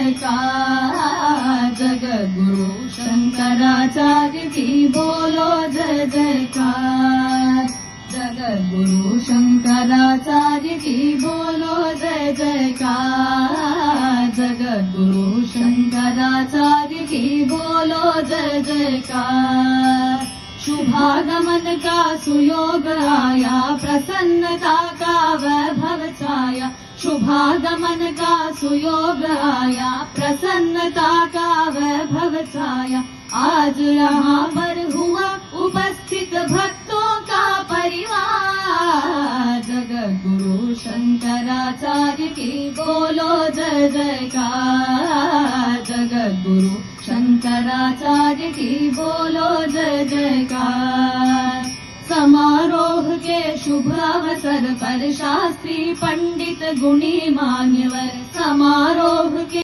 जयकार, जगद्गुरु शंकराचार्य की बोलो जय जयकार, जगद्गुरु शंकराचार्य की बोलो जय जयकार, जगद्गुरु शंकराचार्य की बोलो जय जयकार। शुभागमन का सुयोग आया, प्रसन्नता का वैभव छाया, शुभागमन का सुयोग आया, प्रसन्नता का वैभव छाया। आज यहाँ पर हुआ उपस्थित भक्तों का परिवार, जगद्गुरु शंकराचार्य की बोलो जय जयकार, जगद्गुरु शंकराचार्य की बोलो जय जयकार। समारोह के शुभ अवसर पर शास्त्री पंडित गुणी मान्यवर, समारोह के